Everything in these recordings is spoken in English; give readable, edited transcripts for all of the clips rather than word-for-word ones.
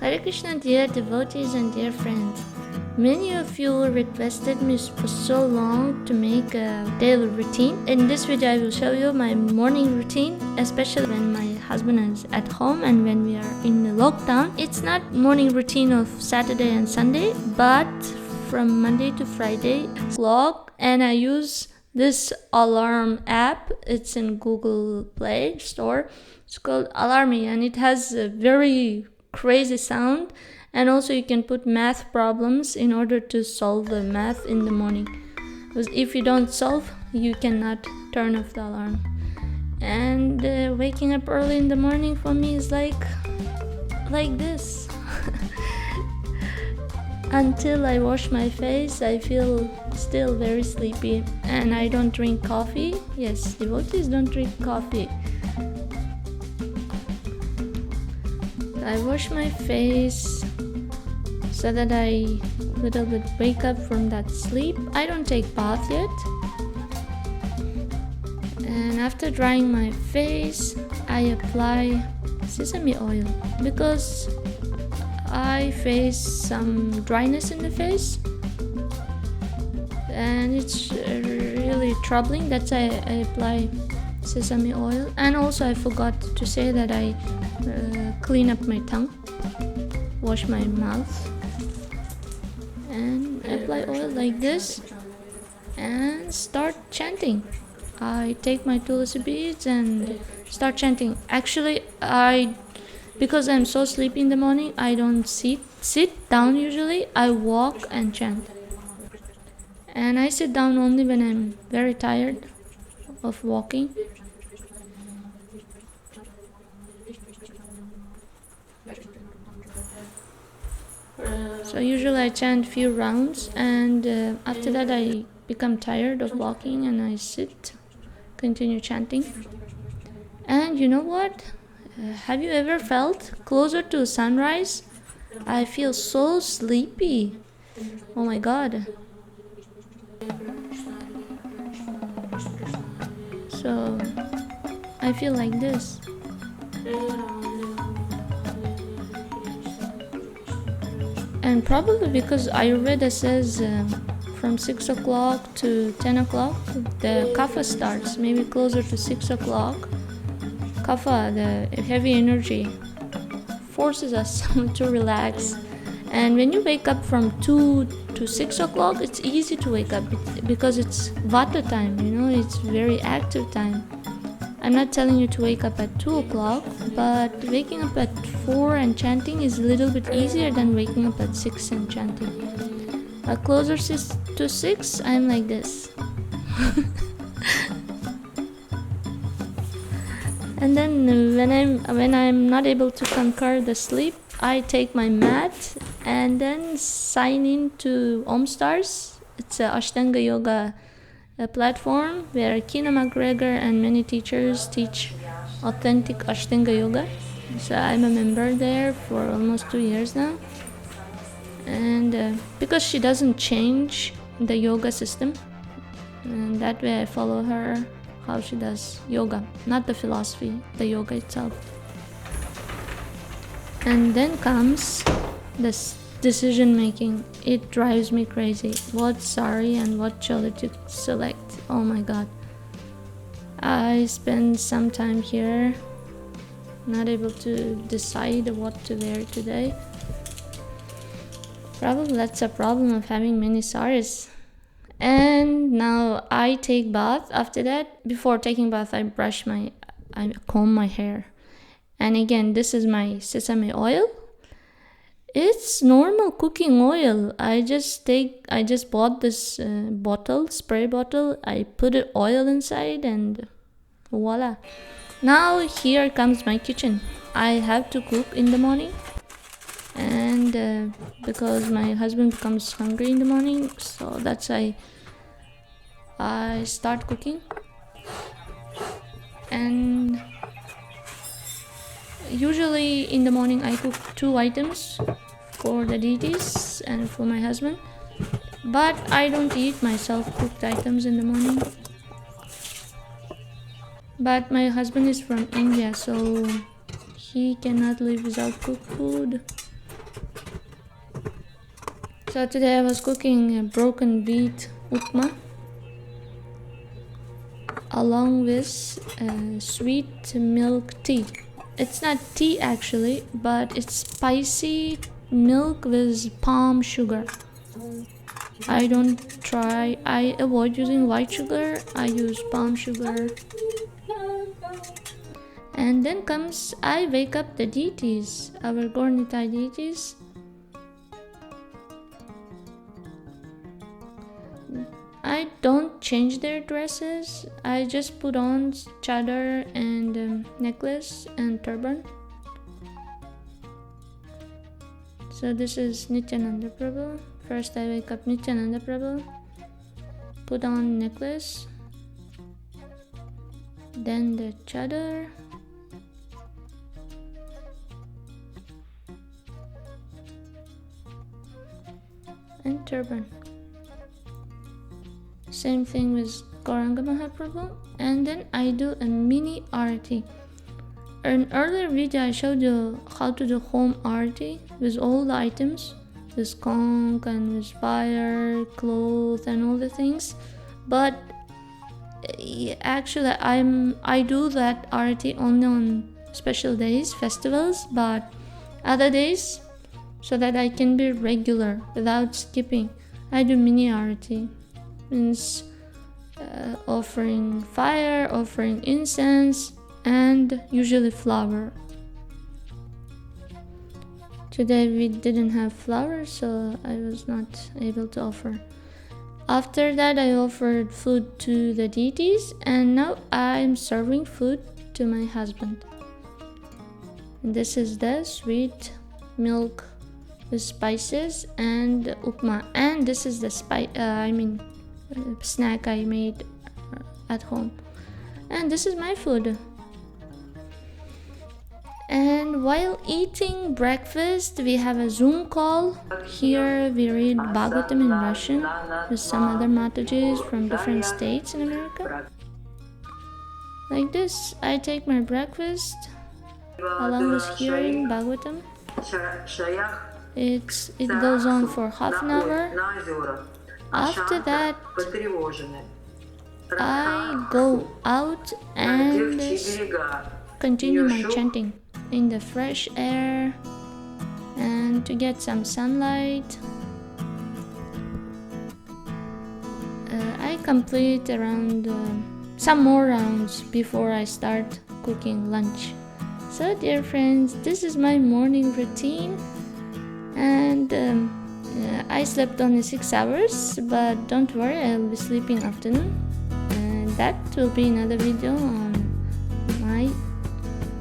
Hare Krishna, dear devotees and dear friends. Many of you requested me for so long to make a daily routine. In this video I will show you my morning routine, especially when my husband is at home and when we are in the lockdown. It's not morning routine of Saturday and Sunday, but from Monday to Friday clock, and I use this alarm app. It's in Google Play Store. It's called Alarmy, and it has a very crazy sound, and also you can put math problems in order to solve the math in the morning, because if you don't solve, you cannot turn off the alarm. And waking up early in the morning for me is like this. Until I wash my face, I feel still very sleepy, and I don't drink coffee. Yes, devotees don't drink coffee. I wash my face so that I little bit wake up from that sleep. I don't take bath yet. And after drying my face, I apply sesame oil because I face some dryness in the face and it's really troubling. That's why I apply sesame oil. And also I forgot to say that I clean up my tongue, wash my mouth, and apply oil like this and start chanting. I take my tulsi beads and start chanting. Actually, because I'm so sleepy in the morning, I don't sit down usually. I walk and chant. And I sit down only when I'm very tired of walking. So usually I chant few rounds, and after that I become tired of walking and I sit, continue chanting. And you know what? Have you ever felt closer to sunrise? I feel so sleepy. Oh my God. So I feel like this. And probably because Ayurveda says from 6 o'clock to 10 o'clock the kapha starts, maybe closer to 6 o'clock. Kapha, the heavy energy, forces us to relax. And when you wake up from 2 to 6 o'clock, it's easy to wake up because it's vata time, it's very active time. I'm not telling you to wake up at 2 o'clock, but waking up at 4 and chanting is a little bit easier than waking up at 6 and chanting. Closer to 6, I'm like this. And then when I'm not able to conquer the sleep, I take my mat and then sign in to Om Stars. It's a Ashtanga yoga platform where Kina McGregor and many teachers teach authentic Ashtanga yoga. So I'm a member there for almost 2 years now. And because she doesn't change the yoga system, and that way I follow her, how she does yoga, not the philosophy, the yoga itself. And then comes this decision making. It drives me crazy. What sari and what choli to select. Oh my God. I spend some time here, not able to decide what to wear today. Probably that's a problem of having many saris. And now I take bath. After that, before taking bath, I comb my hair. And again, this is my sesame oil. It's normal cooking oil. I just bought this spray bottle. I put oil inside and voila. Now here comes my kitchen. I have to cook in the morning. And because my husband becomes hungry in the morning, so that's why I start cooking. And usually in the morning I cook 2 items for the deities and for my husband, but I don't eat myself cooked items in the morning. But my husband is from India, so he cannot live without cooked food. So today I was cooking a broken wheat upma along with sweet milk tea. It's not tea actually, but it's spicy milk with palm sugar. I avoid using white sugar, I use palm sugar. And then comes, I wake up the deities, our Gornitai deities. I don't change their dresses, I just put on chadar and necklace and turban. So this is Nityananda Prabhu. First I wake up Nityananda Prabhu, put on necklace, then the chadar, and turban. Same thing with Gauranga Mahaprabhu. And then I do a mini arati. In an earlier video I showed you how to do home arati with all the items, with conch and with fire, cloth and all the things. But actually I do that arati only on special days, festivals, but other days, so that I can be regular without skipping, I do mini arati. Means offering fire, offering incense, and usually flower. Today we didn't have flowers, so I was not able to offer. After that I offered food to the deities, and now I'm serving food to my husband. And this is the sweet milk with spices and upma, and this is the snack I made at home. And this is my food. And while eating breakfast, we have a Zoom call. Here we read Bhagavatam in Russian with some other Matajis from different states in America. Like this, I take my breakfast along with hearing Bhagavatam. It goes on for half an hour. After that, I go out and continue my chanting in the fresh air and to get some sunlight. I complete around some more rounds before I start cooking lunch. So dear friends, this is my morning routine, and I slept only 6 hours, but don't worry, I'll be sleeping afternoon, and that will be another video on my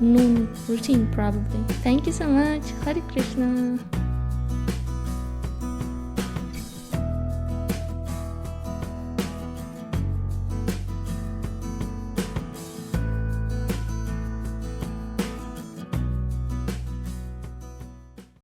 noon routine probably. Thank you so much. Hare Krishna.